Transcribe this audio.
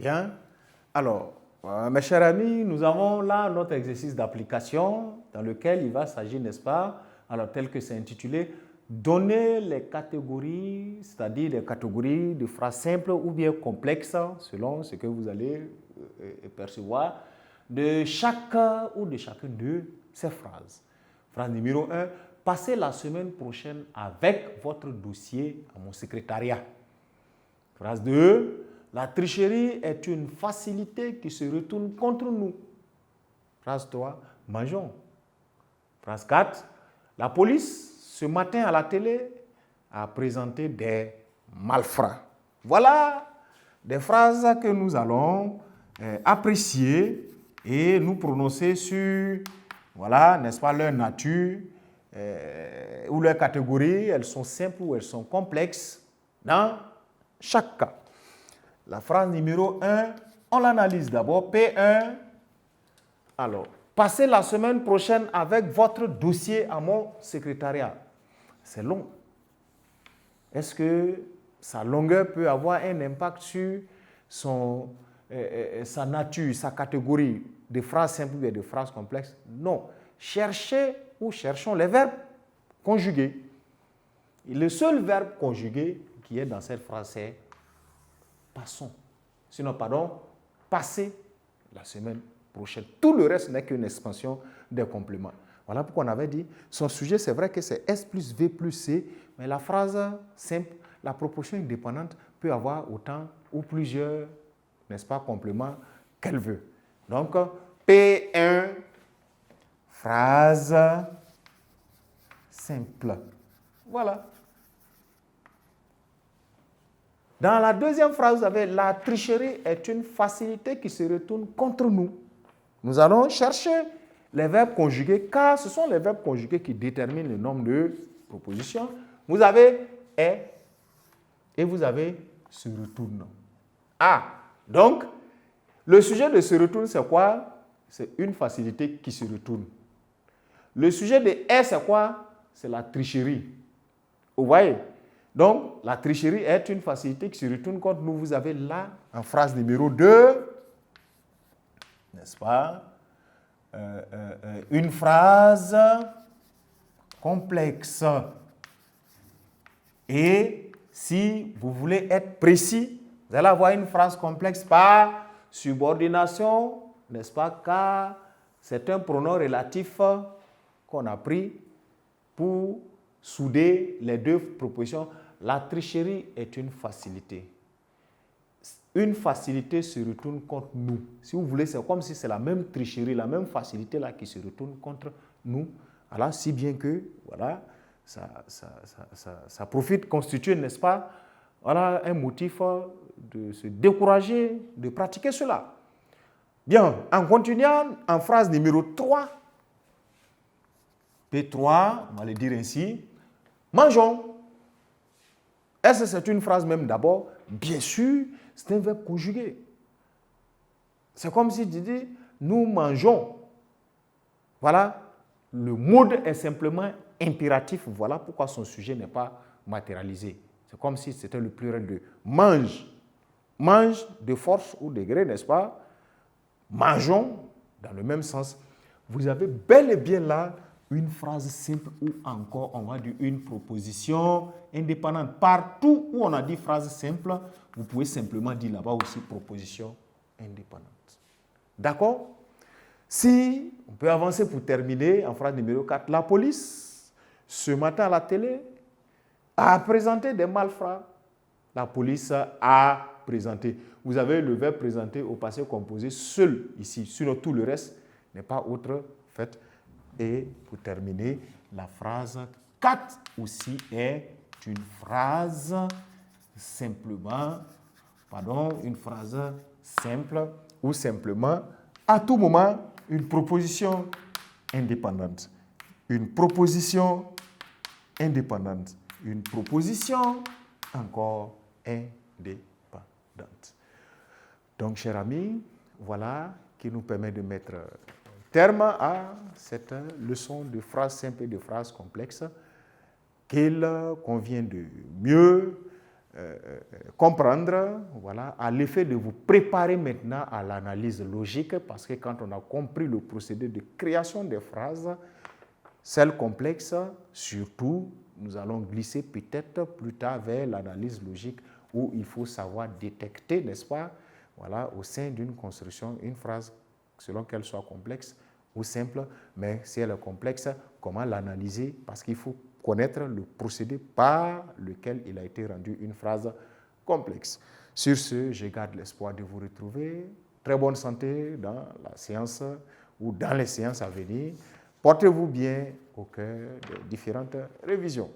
Bien. Alors, mes chers amis, nous avons là notre exercice d'application dans lequel il va s'agir, n'est-ce pas, alors tel que c'est intitulé, donner les catégories, c'est-à-dire les catégories de phrases simples ou bien complexes, selon ce que vous allez percevoir, de chaque ou de chacune de ces phrases. Phrase numéro 1, passez la semaine prochaine avec votre dossier à mon secrétariat. Phrase 2, la tricherie est une facilité qui se retourne contre nous. Phrase 3, mangeons. Phrase 4, la police, ce matin à la télé, a présenté des malfrats. Voilà des phrases que nous allons apprécier et nous prononcer sur, voilà, n'est-ce pas, leur nature ou leur catégorie. Elles sont simples ou elles sont complexes dans chaque cas. La phrase numéro 1, on l'analyse d'abord. P1, alors, passez la semaine prochaine avec votre dossier à mon secrétariat. C'est long. Est-ce que sa longueur peut avoir un impact sur sa nature, sa catégorie de phrases simples ou de phrases complexes? Non. Cherchez ou cherchons les verbes conjugués. Et le seul verbe conjugué qui est dans cette phrase, c'est passons. Sinon, pardon, passez la semaine prochaine. Tout le reste n'est qu'une expansion des compléments. Voilà pourquoi on avait dit, son sujet, c'est vrai que c'est S plus V plus C, mais la phrase simple, la proposition indépendante peut avoir autant ou plusieurs, n'est-ce pas, compléments qu'elle veut. Donc, P1, phrase simple. Voilà. Dans la deuxième phrase, vous avez « La tricherie est une facilité qui se retourne contre nous ». Nous allons chercher les verbes conjugués, car ce sont les verbes conjugués qui déterminent le nombre de propositions. Vous avez « est » et vous avez « se retourne ». Ah, donc, le sujet de « se retourne », c'est quoi? C'est une facilité qui se retourne. Le sujet de « est », c'est quoi? C'est la tricherie. Vous voyez? Donc, la tricherie est une facilité qui se retourne contre nous. Vous avez là, en phrase numéro 2, n'est-ce pas, une phrase complexe. Et si vous voulez être précis, vous allez avoir une phrase complexe par subordination, n'est-ce pas, car c'est un pronom relatif qu'on a pris pour souder les deux propositions. La tricherie est une facilité. Une facilité se retourne contre nous. Si vous voulez, c'est comme si c'est la même tricherie, la même facilité là qui se retourne contre nous. Alors, si bien que, voilà, ça profite, constitue, n'est-ce pas, voilà, un motif de se décourager de pratiquer cela. Bien, en continuant, en phrase numéro 3, P3, on va le dire ainsi, mangeons. Est-ce que c'est une phrase même d'abord? Bien sûr, c'est un verbe conjugué. C'est comme si tu dis, nous mangeons. Voilà, le mode est simplement impératif. Voilà pourquoi son sujet n'est pas matérialisé. C'est comme si c'était le pluriel de mange. Mange de force ou de gré, n'est-ce pas? Mangeons, dans le même sens. Vous avez bel et bien là une phrase simple ou encore, on va dire, une proposition indépendante. Partout où on a dit phrase simple, vous pouvez simplement dire là-bas aussi proposition indépendante. D'accord? Si, on peut avancer pour terminer en phrase numéro 4. La police, ce matin à la télé, a présenté des malfrats. La police a présenté. Vous avez le verbe présenter au passé composé seul ici. Sinon, tout le reste n'est pas autre fait. Et pour terminer, la phrase 4 aussi est une phrase simplement, une phrase simple ou simplement, à tout moment, une proposition indépendante. Une proposition indépendante. Une proposition encore indépendante. Donc, chers amis, voilà qui nous permet de mettre terme à cette leçon de phrases simples et de phrases complexes qu'il convient de mieux comprendre, voilà, à l'effet de vous préparer maintenant à l'analyse logique, parce que quand on a compris le procédé de création des phrases, celles complexes, surtout, nous allons glisser peut-être plus tard vers l'analyse logique où il faut savoir détecter, n'est-ce pas, voilà, au sein d'une construction, une phrase, selon qu'elle soit complexe ou simple, mais si elle est complexe, comment l'analyser, parce qu'il faut connaître le procédé par lequel il a été rendu une phrase complexe. Sur ce, je garde l'espoir de vous retrouver. Très bonne santé dans la séance ou dans les séances à venir. Portez-vous bien au cœur des différentes révisions.